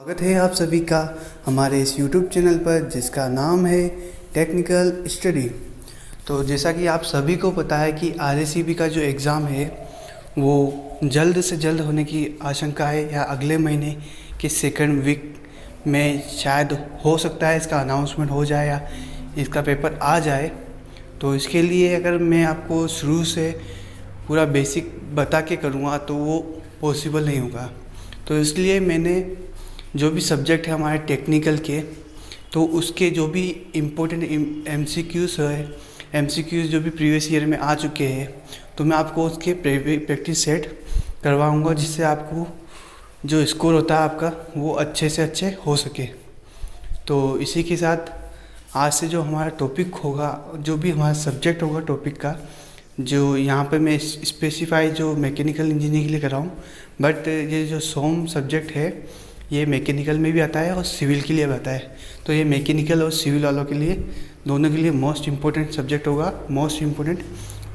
स्वागत है आप सभी का हमारे इस YouTube चैनल पर जिसका नाम है टेक्निकल स्टडी। तो जैसा कि आप सभी को पता है कि RACB का जो एग्ज़ाम है वो जल्द से जल्द होने की आशंका है या अगले महीने के सेकंड वीक में शायद हो सकता है इसका अनाउंसमेंट हो जाए या इसका पेपर आ जाए। तो इसके लिए अगर मैं आपको शुरू से पूरा बेसिक बता के करूँगा तो वो पॉसिबल नहीं होगा। तो इसलिए मैंने जो भी सब्जेक्ट है हमारे टेक्निकल के, तो उसके जो भी इम्पोर्टेंट MCQs है, MCQs जो भी प्रीवियस ईयर में आ चुके हैं, तो मैं आपको उसके प्रैक्टिस सेट करवाऊँगा जिससे आपको जो स्कोर होता है आपका वो अच्छे से अच्छे हो सके। तो इसी के साथ आज से जो हमारा टॉपिक होगा, जो भी हमारा सब्जेक्ट होगा टॉपिक का, जो यहाँ पे मैं स्पेसिफाई जो मैकेनिकल इंजीनियरिंग के लिए कर रहा हूँ, बट ये जो सोम सब्जेक्ट है ये मैकेनिकल में भी आता है और सिविल के लिए भी आता है। तो ये मैकेनिकल और सिविल वालों के लिए दोनों के लिए मोस्ट इम्पोर्टेंट सब्जेक्ट होगा, मोस्ट इम्पोर्टेंट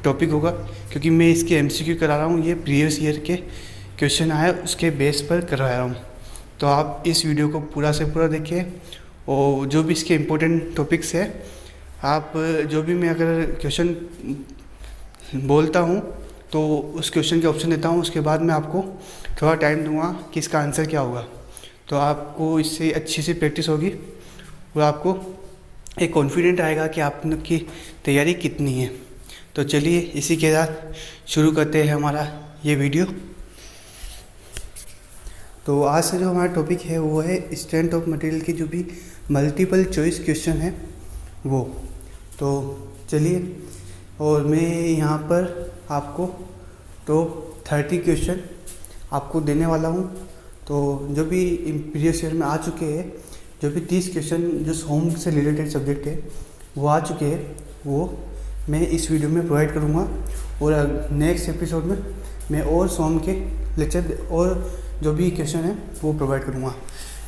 टॉपिक होगा, क्योंकि मैं इसके MCQ करा रहा हूँ। ये प्रीवियस ईयर के क्वेश्चन आए उसके बेस पर करवा रहा हूँ। तो आप इस वीडियो को पूरा से पूरा देखिए और जो भी इसके इम्पोर्टेंट टॉपिक्स है, आप जो भी मैं अगर क्वेश्चन बोलता हूँ तो उस क्वेश्चन के ऑप्शन देता हूँ, उसके बाद मैं आपको थोड़ा टाइम दूंगा कि इसका आंसर क्या होगा। तो आपको इससे अच्छी सी प्रैक्टिस होगी और आपको एक कॉन्फिडेंट आएगा कि आपकी तैयारी कितनी है। तो चलिए इसी के साथ शुरू करते हैं हमारा ये वीडियो। तो आज से जो हमारा टॉपिक है वो है स्ट्रेंथ ऑफ मटेरियल की जो भी मल्टीपल चॉइस क्वेश्चन है वो। तो चलिए, और मैं यहाँ पर आपको टॉप 30 क्वेश्चन आपको देने वाला हूँ। तो जो भी प्रीवियस ईयर में आ चुके हैं, जो भी 30 क्वेश्चन जो सोम से रिलेटेड सब्जेक्ट है वो आ चुके हैं, वो मैं इस वीडियो में प्रोवाइड करूँगा। और नेक्स्ट एपिसोड में मैं और सोम के लेक्चर और जो भी क्वेश्चन है वो प्रोवाइड करूँगा।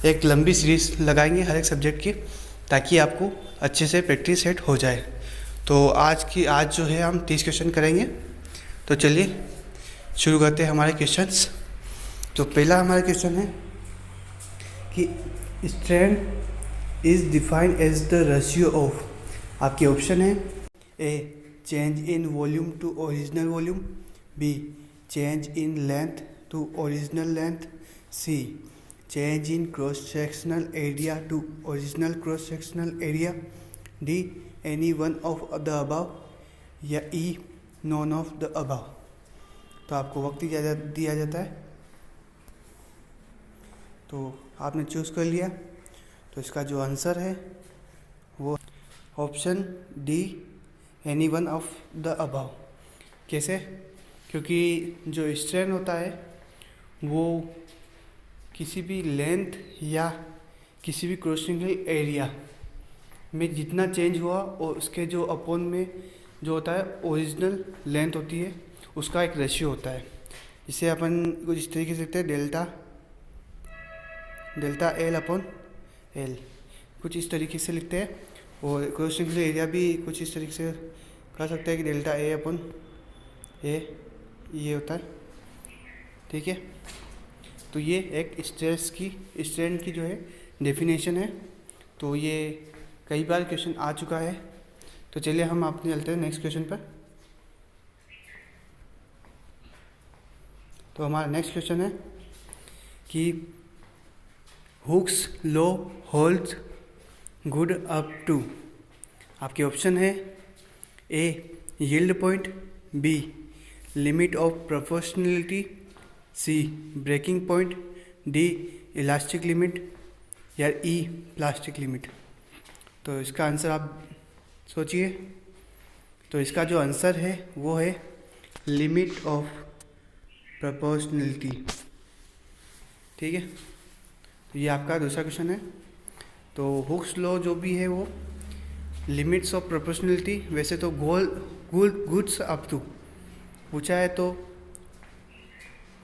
एक लंबी सीरीज़ लगाएंगे हर एक सब्जेक्ट की, ताकि आपको अच्छे से प्रैक्टिस सेट हो जाए। तो आज जो है हम 30 क्वेश्चन करेंगे। तो चलिए शुरू करते हैं हमारे क्वेश्चंस। तो पहला हमारा क्वेश्चन है कि strength is defined as the ratio of, आपके ऑप्शन है A change in volume to original volume, B change in length to original length, C change in cross sectional area to original cross sectional area, D any one of the above, या E none of the above. तो आपको वक्त दिया जाता है। तो आपने choose कर लिया, तो इसका जो आंसर है वो option D any one of the above. कैसे? क्योंकि जो स्ट्रेन होता है वो किसी भी लेंथ या किसी भी क्रॉसिंग एरिया में जितना चेंज हुआ और उसके जो अपॉन में जो होता है ओरिजिनल लेंथ होती है, उसका एक रेशियो होता है। इसे अपन कुछ इस तरीके से लिखते हैं डेल्टा एल अपॉन एल, कुछ इस तरीके से लिखते हैं। और क्रॉसिंग एरिया भी कुछ इस तरीके से कह सकते हैं कि डेल्टा ए अपॉन ए, ये होता है। ठीक है, तो ये एक स्ट्रेन की जो है डेफिनेशन है। तो ये कई बार क्वेश्चन आ चुका है। तो चलिए हम अपने चलते हैं नेक्स्ट क्वेश्चन पर। तो हमारा नेक्स्ट क्वेश्चन है कि Hooke's law holds good up to, आपके ऑप्शन है A yield point, B limit of proportionality, C breaking point, D elastic limit, या ई प्लास्टिक लिमिट। तो इसका आंसर आप सोचिए। तो इसका जो आंसर है वो है लिमिट ऑफ प्रोपोर्शनलिटी। ठीक है, तो ये आपका दूसरा क्वेश्चन है। तो हुक्स लॉ जो भी है वो लिमिट्स ऑफ प्रोपोर्शनलिटी, वैसे तो गुड्स अप टू पूछा है तो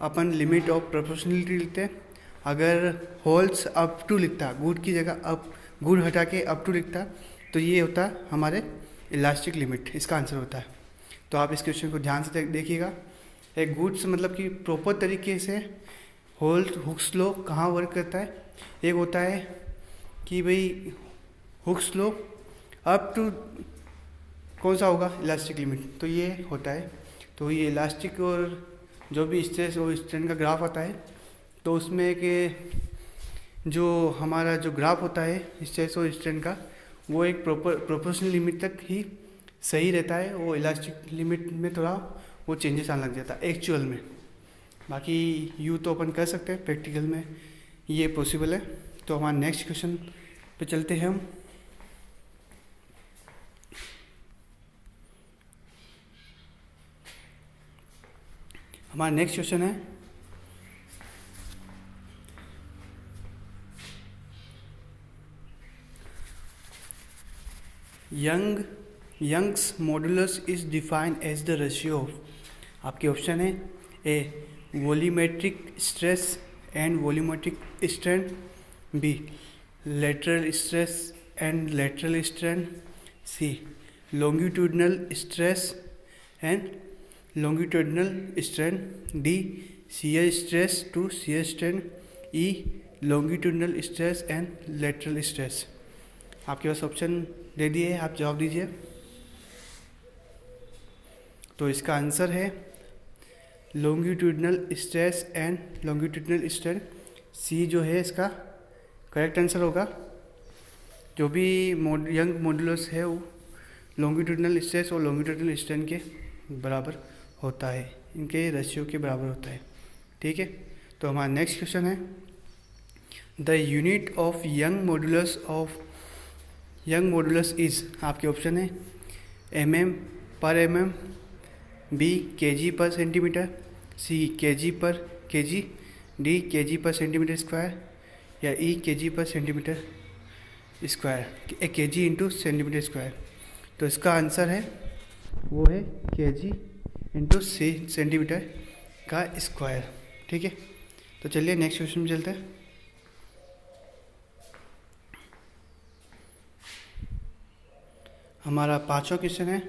अपन लिमिट ऑफ प्रोपोर्शनलिटी लिखते हैं। अगर होल्ड्स अप टू लिखता, गुड की जगह अप, गुड हटा के अप टू लिखता, तो ये होता हमारे इलास्टिक लिमिट, इसका आंसर होता है। तो आप इस क्वेश्चन को ध्यान से देखिएगा। एक गुड्स मतलब कि प्रॉपर तरीके से हुक्स लॉ कहाँ वर्क करता है? एक होता है कि भाई हुक्स लॉ अप टू कौन सा होगा, इलास्टिक लिमिट, तो ये होता है। तो ये इलास्टिक और जो भी स्ट्रेस और स्ट्रेन का ग्राफ आता है, तो उसमें कि जो हमारा जो ग्राफ होता है स्ट्रेस और स्ट्रेन का, वो एक प्रोपोर्शनल लिमिट तक ही सही रहता है। वो इलास्टिक लिमिट में थोड़ा वो चेंजेस आने लग जाता है एक्चुअल में। बाकी यूँ तो अपन कर सकते हैं, प्रैक्टिकल में ये पॉसिबल है। तो हमारा नेक्स्ट क्वेश्चन पे चलते हैं हम। हमारा नेक्स्ट क्वेश्चन है Young's modulus is defined as the ratio of, आपके ऑप्शन है A volumetric stress and volumetric strain, B lateral stress and lateral strain, C longitudinal stress and longitudinal strain, D shear stress to shear strain, E longitudinal stress and lateral stress. आपके पास option दे दिए, आप जवाब दीजिए। तो इसका answer है longitudinal stress and longitudinal strain, C जो है इसका करेक्ट आंसर होगा। जो भी यंग मॉडुलस है वो लॉन्गिट्यूडनल स्ट्रेस और लॉन्गिट्यूडनल स्ट्रेन के बराबर होता है, इनके रेशियो के बराबर होता है। ठीक है, तो हमारा नेक्स्ट क्वेश्चन है the unit of young modulus is, आपके ऑप्शन है mm पर mm, बी kg पर सेंटीमीटर, सी kg पर kg, डी kg पर सेंटीमीटर स्क्वायर, या ई kg पर centimetre square, kg into centimetre square. तो इसका आंसर है वो है kg इंटू सेंटीमीटर का स्क्वायर। ठीक है, तो चलिए नेक्स्ट क्वेश्चन में चलते हैं। हमारा पांचवा क्वेश्चन है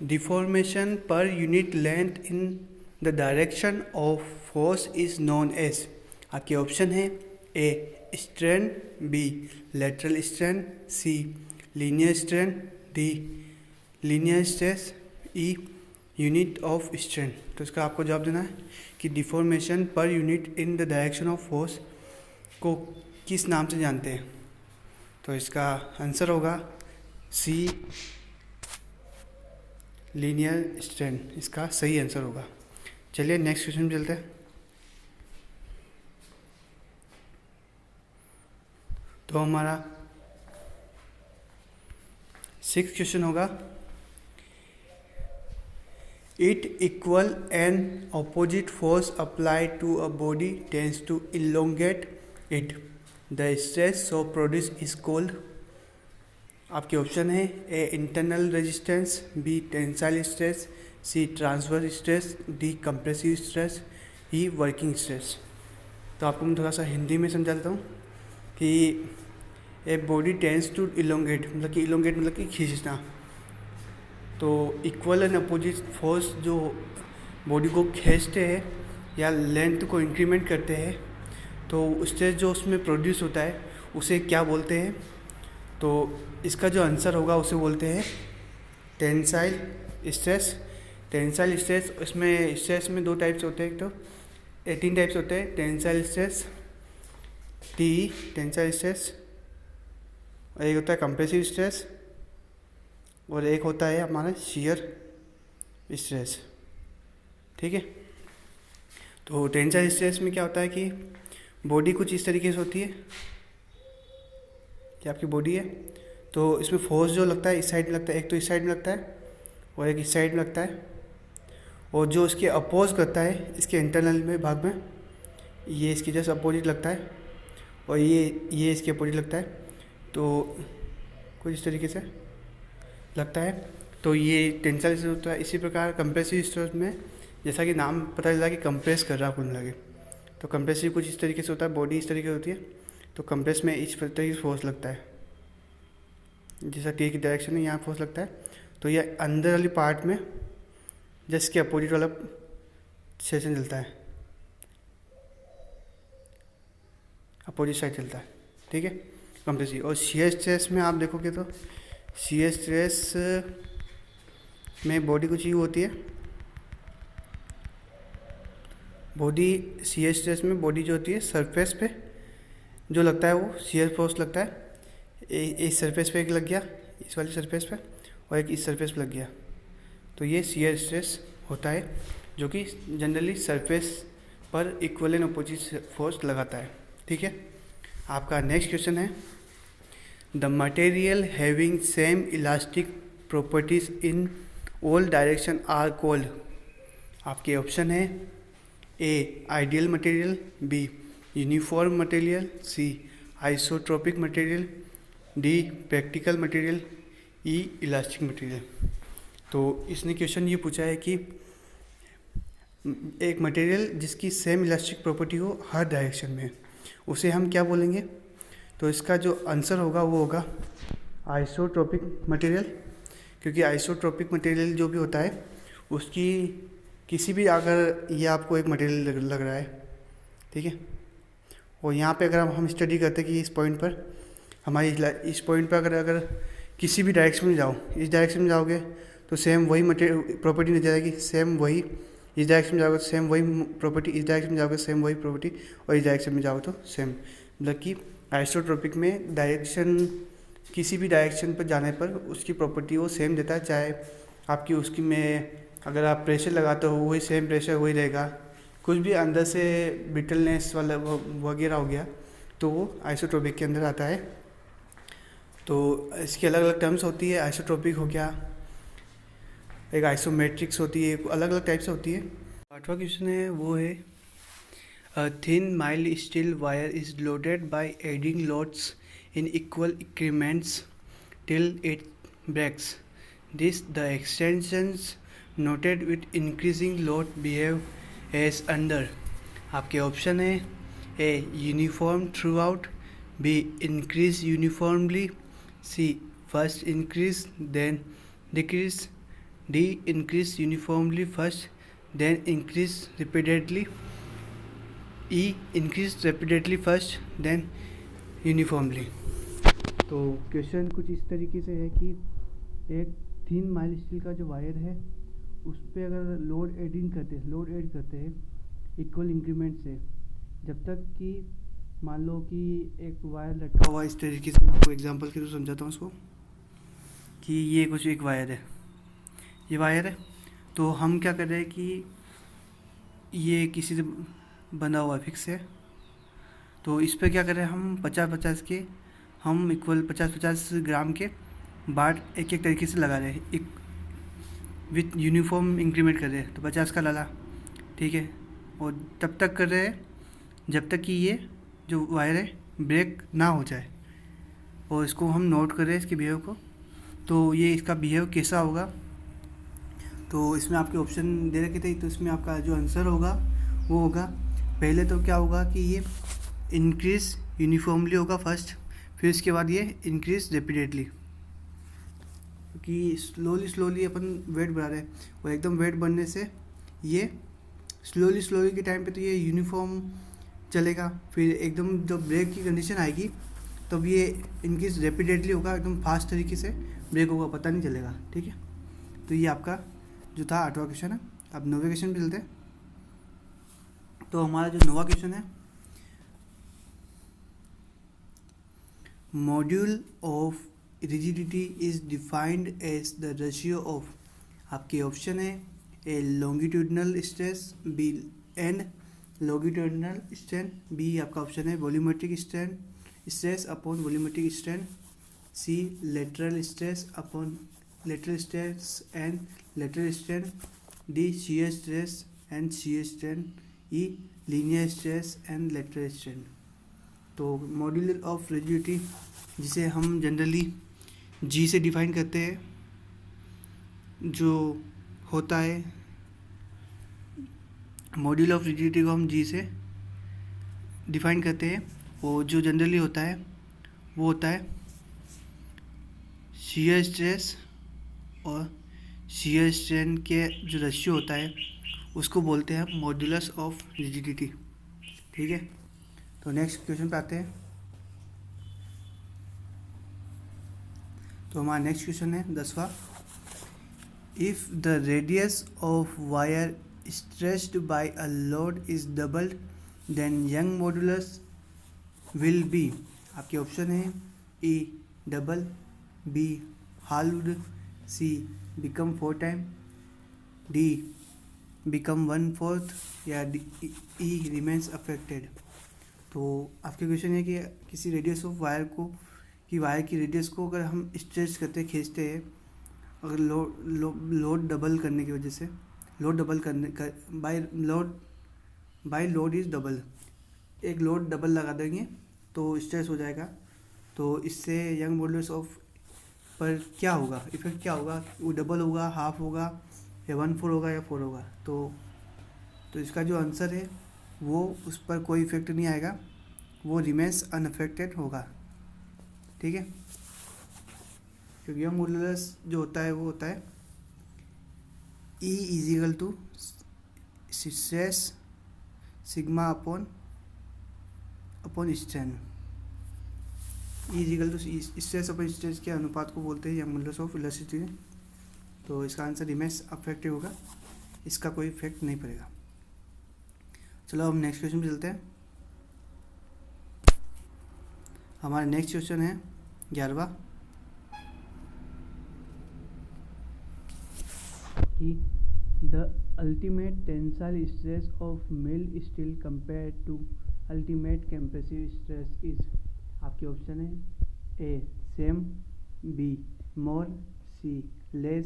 deformation per unit length in the direction of force is known as, आपके ऑप्शन है A strain, B lateral strain, C linear strain, D linear stress, E unit of strain. तो इसका आपको जवाब देना है कि deformation per unit in the direction of force को किस नाम से जानते हैं। तो इसका आंसर होगा सी लीनियर स्ट्रेन, इसका सही आंसर होगा। चलिए नेक्स्ट क्वेश्चन में चलते हैं। तो हमारा 6th क्वेश्चन होगा it equal and opposite force applied to a body tends to elongate it, the stress so produce is called, आपके ऑप्शन है A internal resistance, B tensile stress, C transverse stress, D compressive stress, E working stress. तो आपको मैं थोड़ा सा हिंदी में समझा देता हूँ कि a body tends to elongate, मतलब कि इलोंगेट मतलब कि खींचना। तो इक्वल एंड अपोजिट फोर्स जो बॉडी को खींचते हैं या लेंथ को इंक्रीमेंट करते हैं, तो स्ट्रेस जो उसमें प्रोड्यूस होता है उसे क्या बोलते हैं। तो इसका जो आंसर होगा उसे बोलते हैं टेंसाइल स्ट्रेस। टेंसाइल स्ट्रेस, इसमें स्ट्रेस में 2 टाइप्स होते हैं, एक तो 18 टाइप्स होते हैं, tensile stress T tensile stress, और एक होता है कंप्रेसिव स्ट्रेस, और एक होता है हमारा शियर स्ट्रेस। ठीक है, तो टेंसाइल स्ट्रेस में क्या होता है कि बॉडी कुछ इस तरीके से होती है, ये आपकी बॉडी है, तो इसमें फोर्स जो लगता है इस साइड में लगता है, एक तो इस साइड में लगता है और एक इस साइड में लगता है, और जो इसके अपोज करता है इसके इंटरनल में भाग में, ये इसके जस्ट अपोजिट लगता है, और ये इसके अपोजिट लगता है। तो कुछ इस तरीके से लगता है, तो ये टेंसाइल स्ट्रेस होता है। इसी प्रकार कंप्रेसिव स्ट्रेस में जैसा कि नाम पता चला कि कंप्रेस कर रहा है कुल लगे, तो कंप्रेसिव कुछ इस तरीके से होता है, बॉडी इस तरीके से होती है, तो कंप्रेस में इस तरीके से फोर्स लगता है, जैसा टी की डायरेक्शन में यहाँ फोर्स लगता है। तो ये अंदर वाली पार्ट में जिसके अपोजिट वाला सेशन चलता है, अपोजिट साइड चलता है, ठीक है, कंप्रेसिव। और शियर स्ट्रेस में आप देखोगे तो शियर स्ट्रेस में बॉडी कुछ ही होती है, बॉडी शियर स्ट्रेस में बॉडी जो होती है सरफेस पे जो लगता है वो शियर फोर्स लगता है। इस सरफेस पे एक लग गया, इस वाली सरफेस पे, और एक इस सरफेस पे लग गया, तो ये शियर स्ट्रेस होता है, जो कि जनरली सरफेस पर इक्वल एंड अपोजिट फोर्स लगाता है, ठीक है। आपका नेक्स्ट क्वेश्चन है, the material having same elastic properties in all direction are called. आपके ऑप्शन है A ideal material, B uniform material, C isotropic material, D practical material, E elastic material. तो इसने क्वेश्चन ये पूछा है कि एक मटेरियल जिसकी सेम इलास्टिक प्रॉपर्टी हो हर डायरेक्शन में, उसे हम क्या बोलेंगे। तो इसका जो आंसर होगा वो होगा आइसोट्रोपिक मटेरियल, क्योंकि आइसोट्रोपिक मटेरियल जो भी होता है उसकी किसी भी, अगर ये आपको एक मटेरियल लग रहा है, ठीक है, और यहाँ पे अगर हम स्टडी करते हैं कि इस पॉइंट पर हमारी इस पॉइंट पर अगर किसी भी डायरेक्शन में जाओ, इस डायरेक्शन में जाओगे तो सेम वही मटेरियल प्रॉपर्टी नजर आएगी, सेम वही, इस डायरेक्शन में जाओगे तो सेम वही प्रॉपर्टी, इस डायरेक्शन में जाओगे सेम वही प्रॉपर्टी, और इस डायरेक्शन में जाओगे तो सेम। मतलब कि आइसोट्रोपिक में डायरेक्शन, किसी भी डायरेक्शन पर जाने पर उसकी प्रॉपर्टी वो सेम देता है, चाहे आपकी उसकी में अगर आप प्रेशर लगाते हो वही सेम प्रेशर वही रहेगा, कुछ भी अंदर से ब्रिटलनेस वाला वगैरह हो गया तो वो आइसोट्रोपिक के अंदर आता है। तो इसकी अलग अलग टर्म्स होती है, आइसोट्रोपिक हो गया, एक आइसोमेट्रिक्स होती है, अलग अलग टाइप से होती है। आठवां क्वेश्चन है वो है, a thin mild steel wire is loaded by adding loads in equal increments till it breaks. This the extensions noted with increasing load behave as under. आपके ऑप्शन है A uniform throughout, B increase uniformly, C first increase then decrease, D increase uniformly first then increase repeatedly, E increase rapidly first then uniformly. तो question कुछ इस तरीके से है कि एक थिन माइल्ड स्टील का जो वायर है उस पर अगर लोड ऐड करते हैं इक्वल इंक्रीमेंट से, जब तक कि मान लो कि एक वायर लटका हुआ इस तरीके से, मैं आपको एग्जांपल के थ्रू समझाता हूँ उसको, कि ये कुछ एक वायर है, ये वायर है, तो हम क्या कर रहे हैं कि ये किसी से बंधा हुआ फिक्स है, तो इस पर क्या कर रहे हैं हम 50-50 के, हम इक्वल 50-50 ग्राम के बाट एक एक तरीके से लगा रहे हैं, एक विथ यूनिफॉर्म इंक्रीमेंट कर रहे हैं, तो 50 का डाला, ठीक है, और तब तक कर रहे हैं जब तक कि ये जो वायर है ब्रेक ना हो जाए, और इसको हम नोट कर रहे हैं इसके बिहेव को। तो ये इसका बिहेव कैसा होगा, तो इसमें आपके ऑप्शन दे रखे थे, तो इसमें आपका जो आंसर होगा वो होगा, पहले तो क्या होगा कि ये इंक्रीज यूनिफॉर्मली होगा फर्स्ट, फिर इसके बाद ये इंक्रीज रेपिडेटली, कि स्लोली अपन वेट बढ़ा रहे हैं, और एकदम वेट बढ़ने से ये स्लोली के टाइम पे तो ये यूनिफॉर्म चलेगा, फिर एकदम जब ब्रेक की कंडीशन आएगी तब ये इंक्रीज रेपिडेटली होगा, एकदम फास्ट तरीके से ब्रेक होगा, पता नहीं चलेगा, ठीक है। तो ये आपका जो था 8वां क्वेश्चन है। अब 9वें क्वेश्चन पे चलते हैं। तो हमारा जो 9वां क्वेश्चन है, module of rigidity is defined as the ratio of. आपके ऑप्शन है A longitudinal stress, B and longitudinal strain, B आपका ऑप्शन है volumetric strain stress upon volumetric strain, C lateral stress upon lateral stress and lateral strain, D shear stress and shear strain, E linear stress and lateral strain. तो module of rigidity, जिसे हम generally जी से define करते हैं, जो होता है module of rigidity को हम जी से डिफाइन करते हैं, और जो जनरली होता है वो होता है शियर स्ट्रेस और शियर स्ट्रेन के जो रेशियो होता है उसको बोलते हैं मॉड्यूलस ऑफ रिजिडिटी। ठीक है, तो नेक्स्ट क्वेश्चन पे आते हैं। तो हमारा नेक्स्ट क्वेश्चन है 10वां। If the radius of wire stretched by a load is doubled then Young modulus will be. आपके ऑप्शन है A double, B halved, C become 4 time, D become 1/4 या ई रिमेन्स अफेक्टेड। तो आपके क्वेश्चन है कि किसी रेडियस ऑफ वायर को wire की रेडियस को अगर हम स्ट्रेच करते खींचते हैं, अगर लोड डबल करने की वजह से, लोड डबल करने का बाय लोड इज़ डबल, एक लोड डबल लगा देंगे तो स्ट्रेच हो जाएगा। तो इससे यंग मॉड्यूलस ऑफ पर क्या होगा, इफेक्ट क्या होगा, वो डबल होगा, हाफ होगा, या 1/4 होगा, या 4 होगा। तो इसका जो आंसर है वो उस पर कोई इफेक्ट नहीं आएगा, वो रिमेन्स अनअफेक्टेड होगा। ठीक है, क्योंकि यंग मॉड्यूलस जो होता है वो होता है E is equal to stress sigma upon strain. E is equal to stress upon stress के अनुपात को बोलते हैं यंग मॉड्यूलस ऑफ इलास्टिसिटी। तो इसका आंसर रिमेन्स अफेक्टिव होगा, इसका कोई इफेक्ट नहीं पड़ेगा। चलो हम नेक्स्ट क्वेश्चन पे चलते हैं। हमारा नेक्स्ट क्वेश्चन है 11वां कि the ultimate tensile stress of mild steel compare to ultimate compressive stress is. आपके ऑप्शन है A same, B more, C less,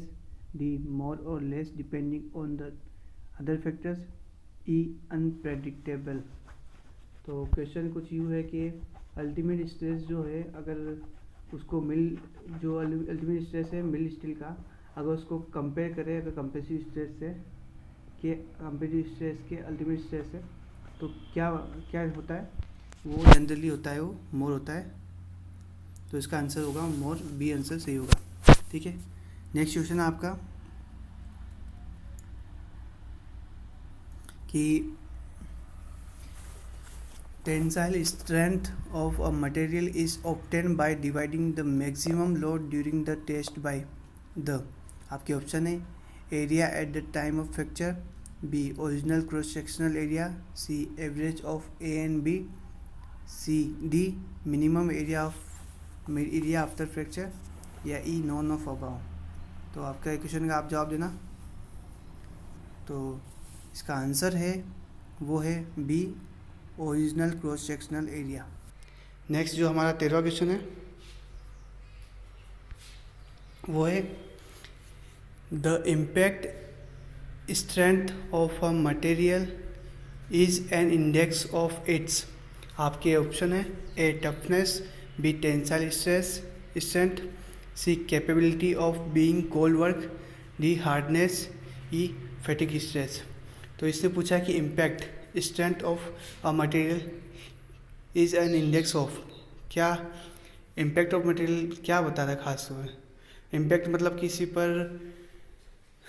D more और less depending on the other factors, E unpredictable. तो question कुछ यूँ है कि ultimate stress जो है, अगर उसको जो अल्टीमेट स्ट्रेस है मिल स्टील का, अगर उसको कंपेयर करें अगर कंप्रेसिव स्ट्रेस से कंप्रेसिव स्ट्रेस के अल्टीमेट स्ट्रेस से, तो क्या होता है, वो जनरली होता है वो मोर होता है। तो इसका आंसर होगा मोर, बी आंसर सही होगा। ठीक है, नेक्स्ट क्वेश्चन है आपका कि tensile strength of a material is obtain by dividing the maximum load during the test by the. आपके ऑप्शन है area at the time of fracture, B original cross sectional area, C average of A and B, C D minimum area after fracture, या E none of about. तो आपका question का आप जवाब देना। तो इसका आंसर है वो है B original cross sectional area. Next जो हमारा 13वां क्वेश्चन है वो है the impact strength of a material is an index of its. आपके ऑप्शन है A toughness, B tensile strength, C capability of being cold work, D hardness, E fatigue stress. तो इसने पूछा कि impact strength of a material is an index of, क्या impact of material क्या बता रहा है खास तौर पर। इम्पैक्ट मतलब किसी पर,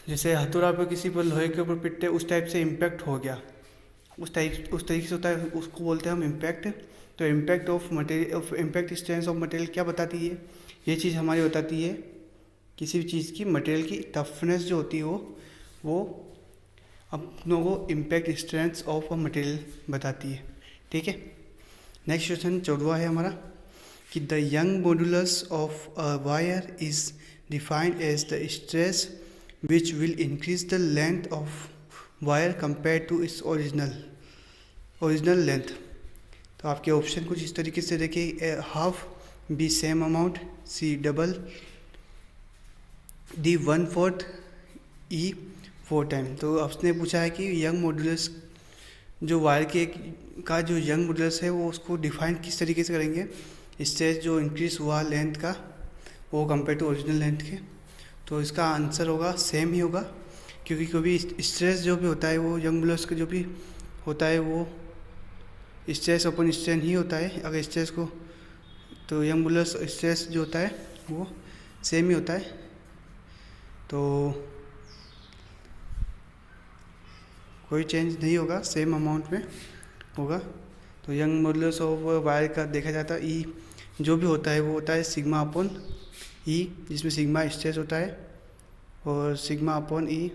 जैसे हथौड़ा पर किसी पर लोहे के ऊपर पिटते उस टाइप से इम्पैक्ट हो गया, उस तरीके से होता है, उसको बोलते हैं हम इम्पैक्ट। तो impact of material, impact strength of material क्या बताती है, ये चीज़ हमारी बताती है किसी भी चीज़ की मटेरियल की टफनेस जो होती है वो अपनों को impact strength of a material बताती है। ठीक है, नेक्स्ट क्वेश्चन 14वां है हमारा कि the Young modulus of a wire is defined as the stress which will increase the length of wire compared to its original length। तो आपके ऑप्शन कुछ इस तरीके से देखिए, half, B same amount, C double, D 1/4, E 4 time. तो आपने पूछा है कि यंग मॉड्यूलस जो वायर का जो यंग मॉड्यूलस है वो उसको डिफाइन किस तरीके से करेंगे, स्ट्रेस जो इंक्रीज हुआ लेंथ का वो कंपेयर टू ओरिजिनल लेंथ के। तो इसका आंसर होगा सेम ही होगा, क्योंकि कभी स्ट्रेस जो भी होता है वो यंग मॉड्यूलस का जो भी होता है वो स्ट्रेस अपॉन स्ट्रेन ही होता है। अगर स्ट्रेस को, तो यंग मॉड्यूलस स्ट्रेस जो होता है वो सेम ही होता है। तो कोई चेंज नहीं होगा, सेम अमाउंट में होगा। तो यंग मॉडुलस ऑफ वायर का देखा जाता है ई जो भी होता है वो होता है सिग्मा अपॉन ई, जिसमें सिग्मा स्ट्रेस होता है और सिग्मा अपॉन ई,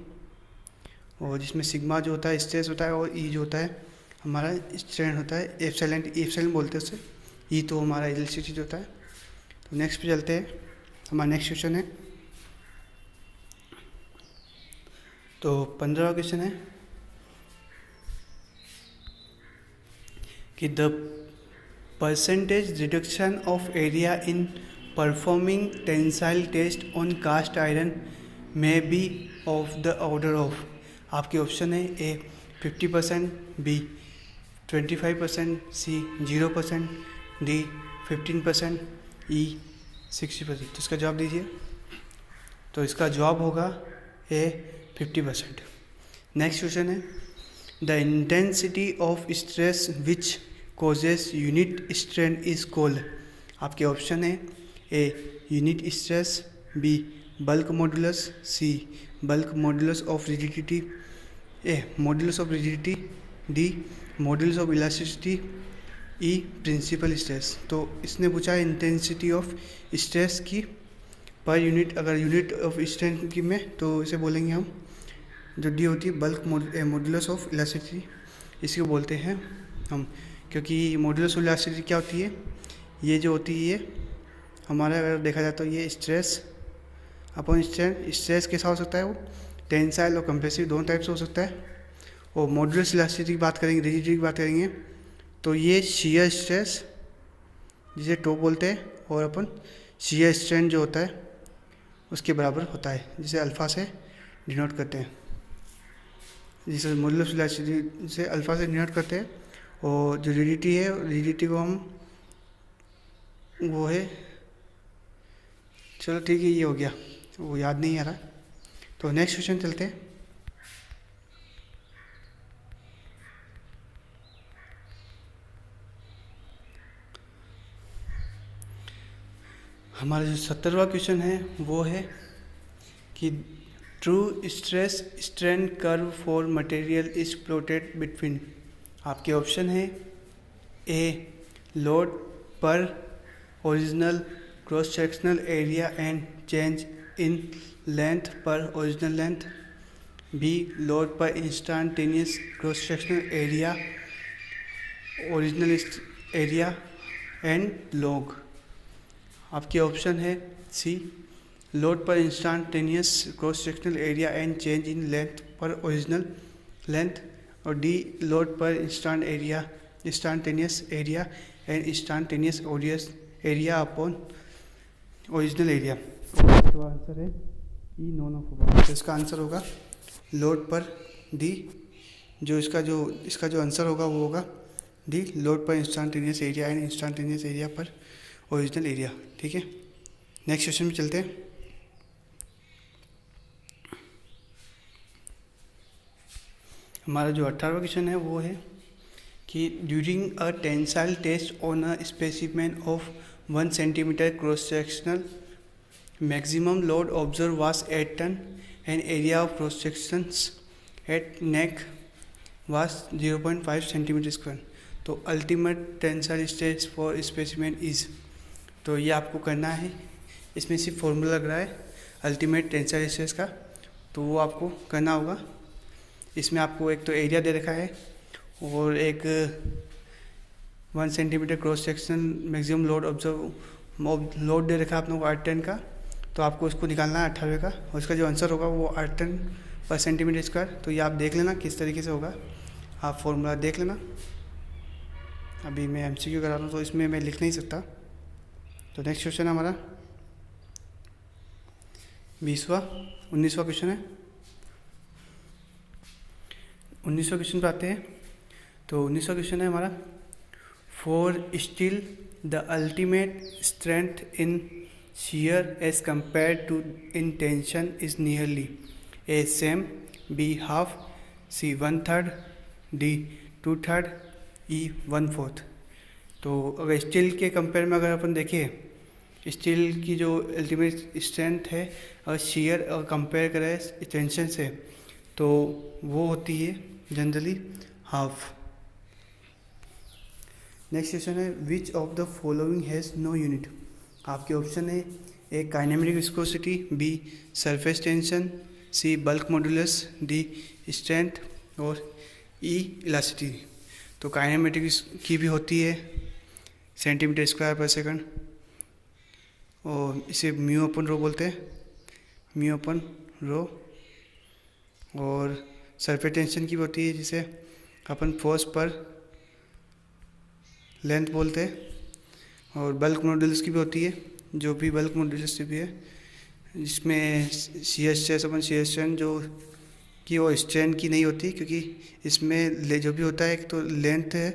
और जिसमें सिग्मा जो होता है स्ट्रेस होता है और ई जो होता है हमारा स्ट्रेन होता है। एप्सिलॉन बोलते हैं उसे, ई तो हमारा इलेक्ट्रिसिटी होता है। तो नेक्स्ट पे चलते हैं, हमारा नेक्स्ट क्वेश्चन है। तो 15वां क्वेश्चन है कि the percentage reduction of area in performing tensile test on cast iron में be of the order of. आपके ऑप्शन है ए 50%, बी 25%, सी 0%, डी 15%, ई 60%। तो इसका जवाब दीजिए। तो इसका जवाब होगा ए 50%। नेक्स्ट क्वेश्चन है the intensity of stress which causes unit strain is called. आपके ऑप्शन है A unit stress, B bulk modulus, C bulk modulus of rigidity, A modulus of rigidity, D modulus of elasticity, E principal stress. तो इसने पूछा है intensity of stress की per unit, अगर unit of strain की में तो इसे बोलेंगे हम जो डी होती है बल्क मॉडुलस ऑफ इलास्टिसिटी, इसको बोलते हैं हम। क्योंकि मॉडुलस ऑफ इलास्टिसिटी क्या होती है, ये जो होती है ये हमारा अगर देखा जाए तो ये स्ट्रेस अपॉन स्ट्रेन, स्ट्रेस कैसा हो सकता है वो टेंसाइल और कंप्रेसिव दोनों टाइप से हो सकता है। और मॉडुलस इलास्टिसिटी की बात करेंगे, रिजिडिटी की बात करेंगे तो ये शियर स्ट्रेस जिसे टो बोलते हैं और अपन शियर स्ट्रेन जो होता है उसके बराबर होता है, जिसे अल्फ़ा से डिनोट करते हैं, जिसे मॉडुलस इलास्टिसिटी से अल्फ़ा से डिनोट करते हैं। और जो रिजिडिटी है, रिजिडिटी को हम वो है, चलो ठीक है ये हो गया, वो याद नहीं आ रहा। तो नेक्स्ट क्वेश्चन चलते हैं। हमारा जो 17वां क्वेश्चन है वो है कि true stress strain curve for material is plotted between. आपके ऑप्शन है ए लोड पर original cross sectional area and change in length पर ओरिजिनल लेंथ, बी लोड पर instantaneous cross sectional area original area and log. आपके option है सी load पर instantaneous cross sectional area and change in length पर original length, और D load पर instantaneous area and instantaneous area upon original area. इसका answer है ई none of. तो इसका आंसर होगा लोड पर डी, जो इसका जो आंसर होगा वो होगा डी लोड पर instantaneous area and instantaneous area पर ओरिजिनल एरिया। ठीक है, नेक्स्ट क्वेश्चन में चलते हैं। हमारा जो 18वां क्वेश्चन है वो है कि during a tensile test on a specimen of 1 centimetre cross sectional maximum load observe was 8 ton and area of cross sections at neck was 0.5 centimetre square. तो ultimate tensile stress for specimen is. तो ये आपको करना है, इसमें सिर्फ formula लग रहा है अल्टीमेट टेंसाइल स्ट्रेस का, तो वो आपको करना होगा। इसमें आपको एक तो एरिया दे रखा है और एक 1 centimetre cross section maximum load observe load दे रखा है आप लोगों को 8 टन का। तो आपको उसको निकालना है 18वें का, और उसका जो आंसर होगा वो 8 टन पर सेंटीमीटर स्क्वायर। तो ये आप देख लेना किस तरीके से होगा, आप फॉर्मूला देख लेना। अभी मैं MCQ करा रहा हूँ तो इसमें मैं लिख नहीं सकता। तो नेक्स्ट क्वेश्चन हमारा 19वां क्वेश्चन है। 19वां क्वेश्चन पे आते हैं। तो 19वां क्वेश्चन है हमारा for steel the ultimate strength in shear as compared to in tension is nearly A same, B half, C 1/3, D 2/3, E 1/4। तो अगर स्टील के कंपेयर में अगर अपन देखें स्टील की जो अल्टीमेट स्ट्रेंथ है और शेयर और कंपेयर करें टेंशन से, तो वो होती है जनरली हाफ। नेक्स्ट क्वेश्चन है which of the following has no unit. आपके ऑप्शन है A kinematic viscosity, B surface tension, C bulk modulus, D strength और ई इलास्टिसिटी। तो काइनेमेटिक की भी होती है सेंटीमीटर स्क्वायर पर सेकंड और इसे म्यू अपन रो बोलते हैं, म्यू अपन रो। और सरफेस टेंशन की भी होती है जिसे अपन फोर्स पर लेंथ बोलते हैं। और बल्क मॉडुलस की भी होती है, जो भी बल्क मॉडुलस भी है जिसमें शियर स्ट्रेस अपन शियर स्ट्रेन जो कि वो स्ट्रेन की नहीं होती, क्योंकि इसमें जो भी होता है एक तो लेंथ है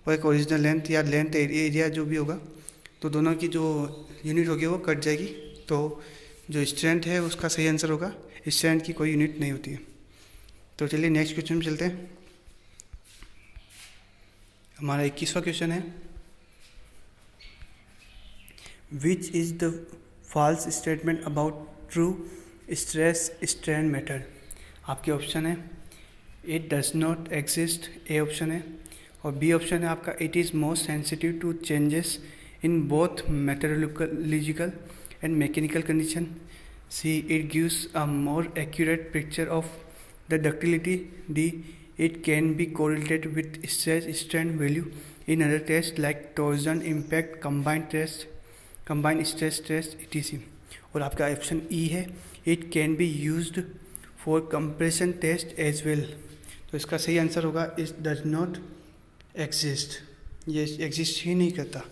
और एक ओरिजिनल लेंथ या लेंथ एरिया जो भी होगा, तो दोनों की जो यूनिट होगी वो कट जाएगी। तो जो स्ट्रेंथ है उसका सही आंसर होगा, स्ट्रेंथ की कोई यूनिट नहीं होती है। तो चलिए नेक्स्ट क्वेश्चन में चलते हैं। हमारा 21वां क्वेश्चन है which is the false statement about true stress strain method. आपके ऑप्शन है it does not exist, A option है, और बी ऑप्शन है आपका it is most sensitive to changes in both methodological and mechanical condition, C it gives a more accurate picture of the ductility, D it can be correlated with stress strain value in other tests like torsion, impact, combined stress test etc. और आपका option E है it can be used for compression test as well। तो इसका सही answer होगा it does not exist, ये exist ही नहीं करता।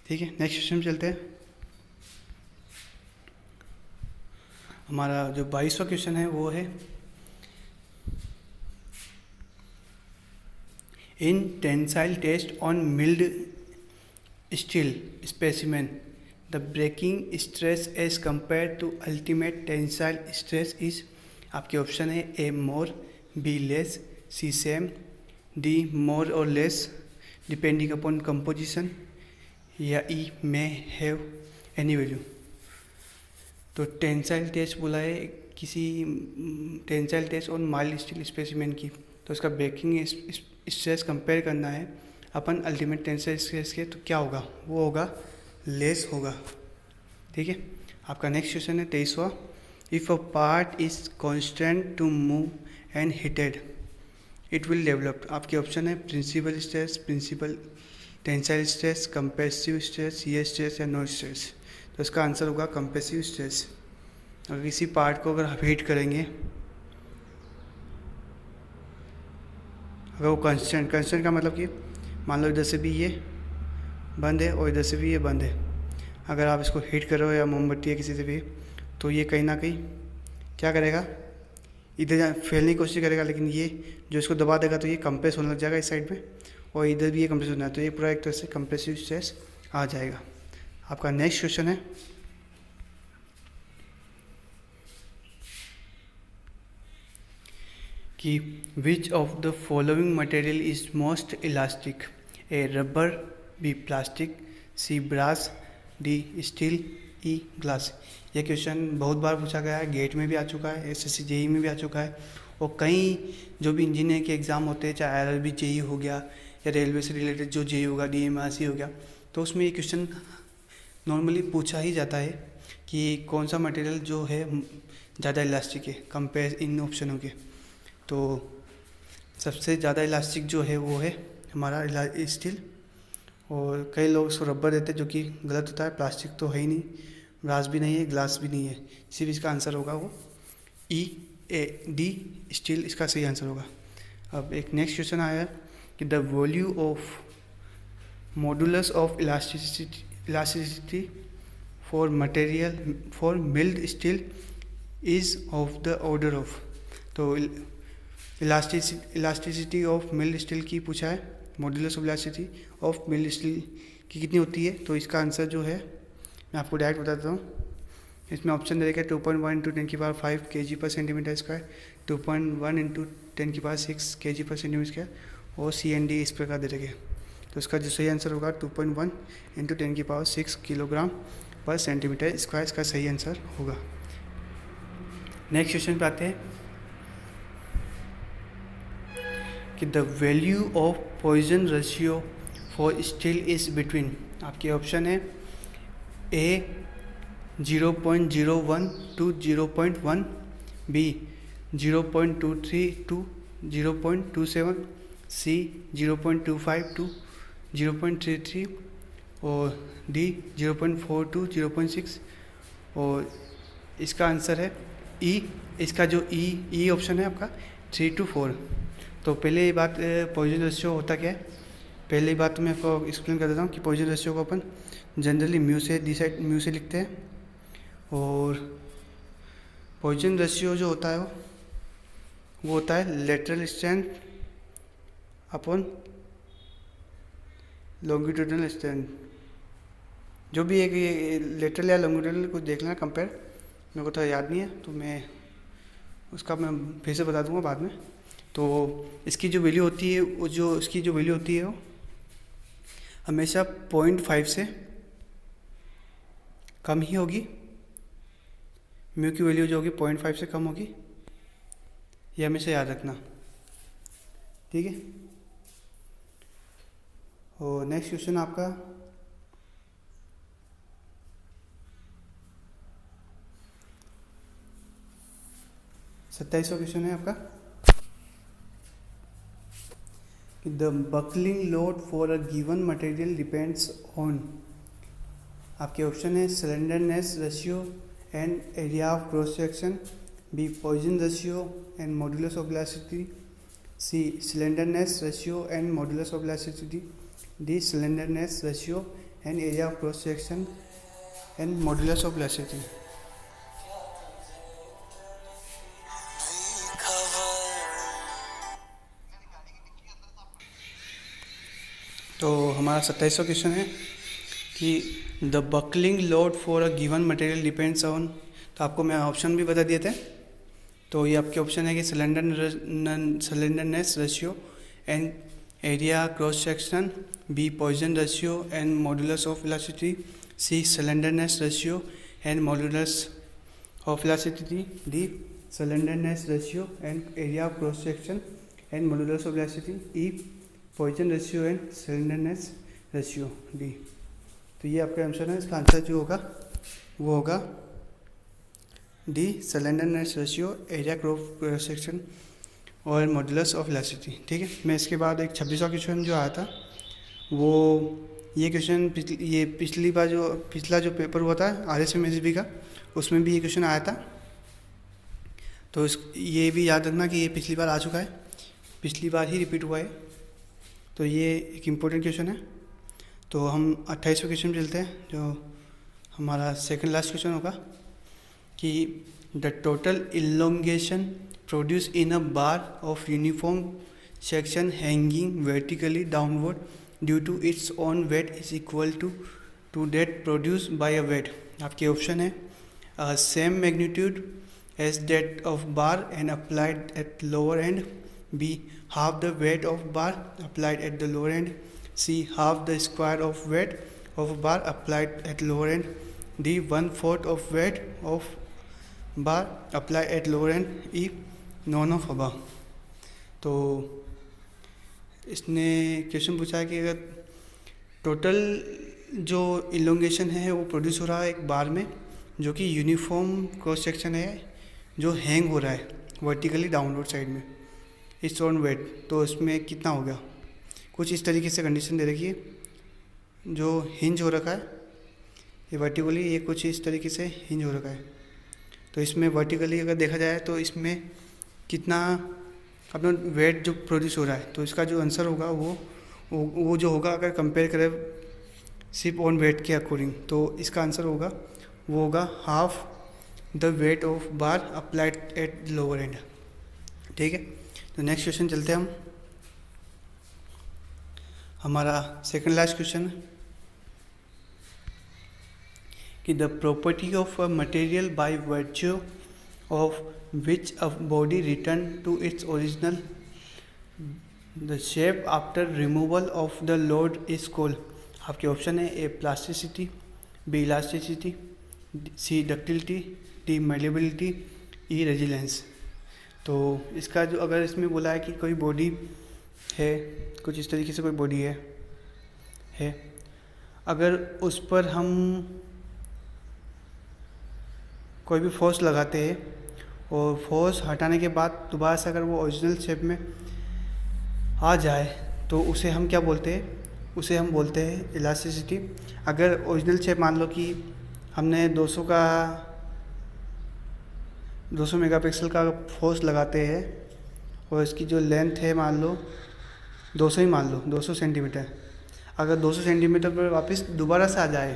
ठीक है, नेक्स्ट क्वेश्चन में चलते हैं। हमारा जो 22वां क्वेश्चन है वो है in tensile test on milled steel specimen the breaking stress as compared to ultimate tensile stress is। आपके ऑप्शन है A more, B less, C same, D more और लेस डिपेंडिंग अपॉन कंपोजिशन, या E may have any value. तो tensile test बोला है किसी tensile test on mild steel specimen की, तो इसका ब्रेकिंग स्ट्रेस कंपेयर करना है अपन अल्टीमेट टेंसाइल स्ट्रेस के, तो क्या होगा, वो होगा लेस होगा। ठीक है, आपका नेक्स्ट क्वेश्चन है 23वां if a part is constant to move and heated it will develop. आपके ऑप्शन है principal stress, principal tensile stress, compressive stress, shear stress या नो स्ट्रेस। तो इसका आंसर होगा कंप्रेसिव स्ट्रेस। अगर किसी पार्ट को अगर हीट करेंगे, अगर वो कंस्टेंट का मतलब कि मान लो इधर से भी ये बंद है और इधर से भी ये बंद है, अगर आप इसको हीट करो या मोमबत्ती या किसी से भी, तो ये कहीं ना कहीं क्या करेगा, इधर फैलने की कोशिश करेगा, लेकिन ये जो इसको दबा देगा तो ये कंप्रेस होने लग जाएगा इस साइड में, और इधर भी ये कंप्रेस होना है, तो ये पूरा एक तरह से कंप्रेसिव स्ट्रेस आ जाएगा। आपका नेक्स्ट क्वेश्चन है कि which of the following material is most elastic, A rubber, B plastic, C brass, D steel, E glass. यह क्वेश्चन बहुत बार पूछा गया है, गेट में भी आ चुका है, एसएससी जेई में भी आ चुका है, और कई जो भी इंजीनियर के एग्ज़ाम होते हैं, चाहे आरआरबी जेई हो गया या रेलवे से रिलेटेड जो जेई होगा, डीएमआरसी हो गया, तो उसमें ये क्वेश्चन नॉर्मली पूछा ही जाता है कि कौन सा मटेरियल जो है ज़्यादा इलास्टिक है कंपेयर इन ऑप्शनों के। तो सबसे ज़्यादा इलास्टिक जो है वो है हमारा स्टील, और कई लोग उसको रबर देते हैं जो कि गलत होता है, प्लास्टिक तो है ही नहीं, ब्रास भी नहीं है, ग्लास भी नहीं है, सिर्फ इसका आंसर होगा वो डी स्टील, इसका सही आंसर होगा। अब एक नेक्स्ट क्वेश्चन आया कि the value of modulus of elasticity for material for mild steel is of the order of. तो इलास्टिसिटी ऑफ मिल्ड स्टील की पूछा है, modulus of elasticity of mild steel की कितनी होती है, तो इसका आंसर जो है मैं आपको डायरेक्ट बताता हूँ। इसमें ऑप्शन दे रखा है 2.1 इंटू 10⁵ kg पर सेंटीमीटर स्क्वायर, 2.1 इंटू 10⁶ kg पर सेंटीमीटर स्क्वायर, और सी एन डी इस प्रकार दे रखे। तो इसका जो सही आंसर होगा 2.1 इंटू 10⁶ किलोग्राम पर सेंटीमीटर स्क्वायर, इसका सही आंसर होगा। नेक्स्ट क्वेश्चन पे आते हैं। कि the value of Poisson ratio for steel is between, आपके ऑप्शन है A 0.01 to 0.1, B 0.23 to 0.27, C 0.25 to 0.33 और डी 0.4 to 0.6। और इसका आंसर है ई, इसका जो ई ऑप्शन है आपका 3 to 4। तो पहले ये बात पॉइजन रेशियो होता क्या है, पहले बात तो मैं आपको एक्सप्लेन कर देता हूँ कि पॉइजन रेशियो को अपन जनरली म्यू से लिखते हैं। और पॉइजन रेशियो जो होता है वो होता है lateral strength upon longitudinal strength. जो भी एक लेटरल या लॉन्गिट्यूडनल कुछ देख लेना कंपेयर, मेरे को थोड़ा याद नहीं है तो मैं उसका मैं फिर से बता दूंगा बाद में। तो इसकी जो वैल्यू होती है इसकी जो वैल्यू होती है वो हमेशा 0.5 से कम ही होगी। म्यू की वैल्यू जो होगी 0.5 से कम होगी, ये हमेशा याद रखना, ठीक है। और नेक्स्ट क्वेश्चन आपका 27वां क्वेश्चन है आपका कि the buckling load for a given material depends on, आपके ऑप्शन है slenderness ratio and area of cross section, B Poisson ratio and modulus of elasticity, C slenderness ratio and modulus of elasticity, D slenderness ratio and area of cross section and modulus of elasticity. तो हमारा 27वां question है कि the buckling load for a given material depends on, तो आपको मैं option भी बता दिए थे। तो ये आपके ऑप्शन है कि slenderness ratio and area cross section, B Poisson ratio and modulus of elasticity, C slenderness ratio and modulus of elasticity, D slenderness ratio and area of cross section and modulus of elasticity, E Poisson ratio and slenderness ratio, D. तो ये आपका answer है, इसका answer जो होगा वो होगा D slenderness ratio, area cross section और मॉडुलस ऑफ इलास्टिसिटी, ठीक है। मैं इसके बाद एक 26वां क्वेश्चन जो आया था वो ये क्वेश्चन पिछला जो पेपर हुआ था RSMSB का, उसमें भी ये क्वेश्चन आया था। तो ये भी याद रखना कि ये पिछली बार आ चुका है, पिछली बार ही रिपीट हुआ है। तो ये एक इम्पोर्टेंट क्वेश्चन है। तो हम 28वें क्वेश्चन चलते हैं जो हमारा सेकंड लास्ट क्वेश्चन होगा कि the total elongation produce in a bar of uniform section hanging vertically downward due to its own weight is equal to that produce by a weight. आपके ऑप्शन है same magnitude as that of bar and applied at lower end, B half the weight of bar applied at the lower end, C half the square of weight of bar applied at lower end, D 1/4 of weight of bar applied at lower end, E none of above। तो इसने question पूछा है कि अगर total जो elongation है वो produce हो रहा है एक बार में जो कि यूनिफॉर्म क्रॉस सेक्शन है जो हैंग हो रहा है वर्टिकली डाउनवर्ड साइड में, इट्स ऑन वेट, तो इसमें कितना हो गया। कुछ इस तरीके से कंडीशन दे रखी है, जो हिंज हो रखा है ये वर्टिकली, ये कुछ इस तरीके से हिंज हो रखा है। तो इसमें वर्टिकली अगर देखा जाए तो इसमें कितना अपना वेट जो प्रोड्यूस हो रहा है, तो इसका जो आंसर होगा वो जो होगा अगर कंपेयर करें सिर्फ ऑन वेट के अकॉर्डिंग, तो इसका आंसर होगा वो होगा half the weight of bar applied at lower and, ठीक है। तो नेक्स्ट क्वेश्चन चलते हैं हम, हमारा सेकंड लास्ट क्वेश्चन है कि the property of a material by virtue of which a body return to its original the shape after removal of the load is called. आपके ऑप्शन है A plasticity, B elasticity, C ductility, D malleability, E resilience. तो इसका जो अगर इसमें बोला है कि कोई बॉडी है, कुछ इस तरीके से कोई बॉडी है। अगर उस पर हम कोई भी फोर्स लगाते हैं और फोर्स हटाने के बाद दोबारा से अगर वो ओरिजिनल शेप में आ जाए तो उसे हम क्या बोलते हैं, उसे हम बोलते हैं इलास्टिसिटी। अगर ओरिजिनल शेप मान लो कि हमने 200 मेगापिक्सल का फोर्स लगाते हैं और इसकी जो लेंथ है मान लो 200 ही मान लो 200 सेंटीमीटर, अगर 200 सेंटीमीटर पर वापस दोबारा से आ जाए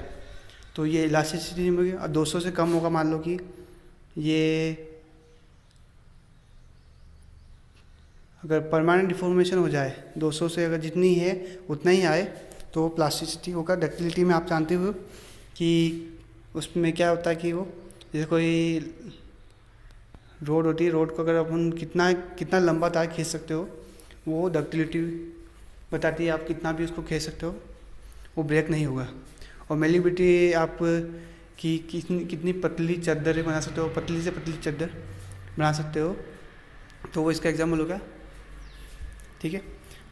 तो ये इलास्टिसिटी होगी। और 200 से कम होगा, मान लो कि ये अगर परमानेंट डिफॉर्मेशन हो जाए 200 से अगर जितनी है उतना ही आए तो प्लास्टिसिटी होगा। डक्टिलिटी में आप जानते हो कि उसमें क्या होता है कि वो जैसे कोई रोड होती है, रोड को अगर अपन कितना लंबा तार खींच सकते हो वो डक्टिलिटी बताती है। आप कितना भी उसको खींच सकते हो वो ब्रेक नहीं होगा। और मेलिबिलिटी आप कि कितनी पतली चादर बना सकते हो, पतली से पतली चादर बना सकते हो, तो वो इसका एग्जाम्पल होगा। ठीक है।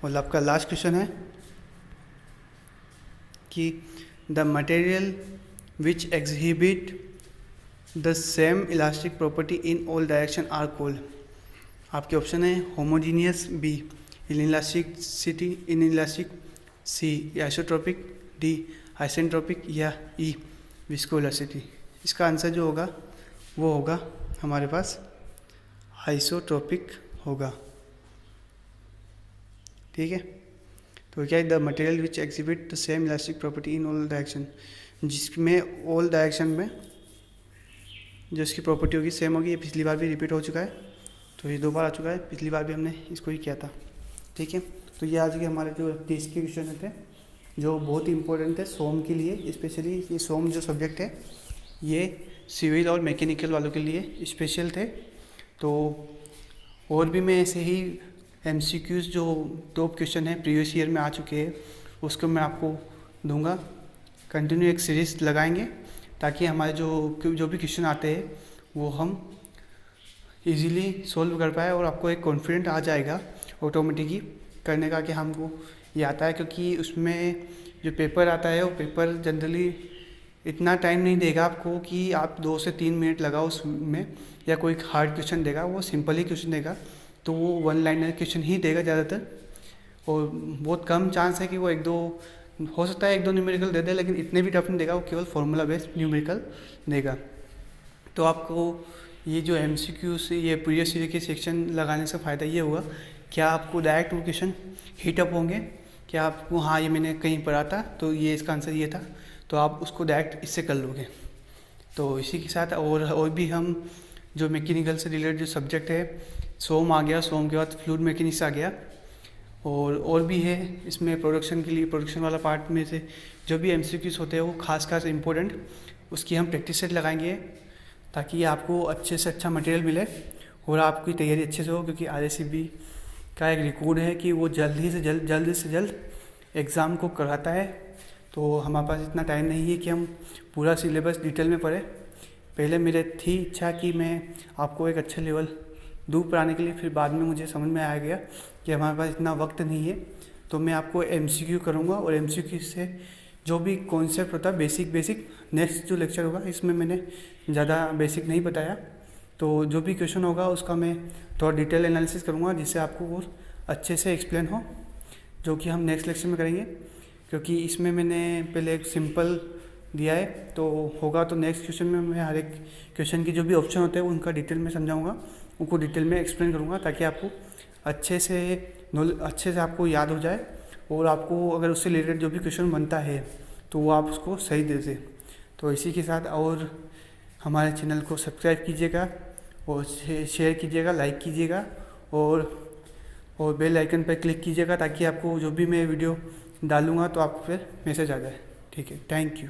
और आपका लास्ट क्वेश्चन है कि the material which exhibit the same elastic property in all direction are called. आपके ऑप्शन है homogeneous, B inelasticity, inelastic, C isotropic, D isentropic, या ई विस्कोइलास्टिसिटी। इसका आंसर जो होगा वो होगा हमारे पास आइसोट्रोपिक होगा। ठीक है। तो क्या है, the material which exhibit the same elastic property in all direction, जिसमें ऑल डायरेक्शन में जो इसकी प्रॉपर्टी होगी सेम होगी। ये पिछली बार भी रिपीट हो चुका है, तो ये 2 बार आ चुका है, पिछली बार भी हमने इसको ही किया था। ठीक है। तो ये आज के हमारे जो 30 के क्वेश्चन थे जो बहुत ही इंपॉर्टेंट है सोम के लिए, स्पेशली ये सोम जो सब्जेक्ट है ये सिविल और मैकेनिकल वालों के लिए स्पेशल थे। तो और भी मैं ऐसे ही MCQs जो टॉप क्वेश्चन है प्रीवियस ईयर में आ चुके हैं उसको मैं आपको दूंगा। कंटिन्यू एक सीरीज लगाएंगे ताकि हमारे जो भी क्वेश्चन आते हैं वो हम इजीली सॉल्व कर पाए और आपको एक कॉन्फिडेंट आ जाएगा ऑटोमेटिकली करने का कि हमको ये आता है। क्योंकि उसमें जो पेपर आता है वो पेपर जनरली इतना टाइम नहीं देगा आपको कि आप 2 से 3 मिनट लगाओ उसमें, या कोई हार्ड क्वेश्चन देगा, वो सिंपल ही क्वेश्चन देगा, तो वो 1 लाइनर क्वेश्चन ही देगा ज़्यादातर। और बहुत कम चांस है कि वो 1-2 हो सकता है 1-2 न्यूमेरिकल दे दे, लेकिन इतने भी टफ नहीं देगा, वो केवल फॉर्मूला बेस्ड न्यूमेरिकल देगा। तो आपको ये जो MCQ से ये प्रीवियस ईयर के सेक्शन लगाने से फ़ायदा ये हुआ क्या आपको डायरेक्ट वो क्वेश्चन हीटअप होंगे, क्या आपको हाँ ये मैंने कहीं पढ़ा था तो ये इसका आंसर ये था, तो आप उसको डायरेक्ट इससे कर लोगे। तो इसी के साथ और भी हम जो मैकेनिकल से रिलेटेड जो सब्जेक्ट है, सोम आ गया, सोम के बाद फ्लूइड मैकेनिक्स आ गया, और भी है इसमें प्रोडक्शन के लिए, प्रोडक्शन वाला पार्ट में से जो भी MCQs होते हैं वो खास इम्पोर्टेंट, उसकी हम प्रैक्टिस सेट लगाएंगे ताकि आपको अच्छे से अच्छा मटेरियल मिले और आपकी तैयारी अच्छे से हो। क्योंकि RACB का एक रिकॉर्ड है कि वो जल्द से जल्द एग्ज़ाम को कराता है। तो हमारे पास इतना टाइम नहीं है कि हम पूरा सिलेबस डिटेल में पढ़ें। पहले मेरे थी इच्छा कि मैं आपको एक अच्छा लेवल दूँ पढ़ाने के लिए, फिर बाद में मुझे समझ में आ गया कि हमारे पास इतना वक्त नहीं है, तो मैं आपको MCQ करूँगा और MCQ से जो भी कॉन्सेप्ट होता है बेसिक नेक्स्ट जो लेक्चर होगा इसमें मैंने ज़्यादा बेसिक नहीं बताया, तो जो भी क्वेश्चन होगा उसका मैं थोड़ा डिटेल एनालिसिस करूँगा जिससे आपको और अच्छे से एक्सप्लेन हो, जो कि हम नेक्स्ट लेक्चर में करेंगे। क्योंकि इसमें मैंने पहले एक सिंपल दिया है, तो होगा तो नेक्स्ट क्वेश्चन में मैं हर एक क्वेश्चन की जो भी ऑप्शन होते हैं उनका डिटेल में समझाऊंगा, उनको डिटेल में एक्सप्लेन करूँगा ताकि आपको अच्छे से आपको याद हो जाए और आपको अगर उससे रिलेटेड जो भी क्वेश्चन बनता है तो वो आप उसको सही दे दें। तो इसी के साथ और हमारे चैनल को सब्सक्राइब कीजिएगा और शेयर कीजिएगा, लाइक कीजिएगा और बेल आइकन पर क्लिक कीजिएगा ताकि आपको जो भी मैं वीडियो डालूँगा तो आपको फिर मैसेज आ जाए। ठीक है, थैंक यू।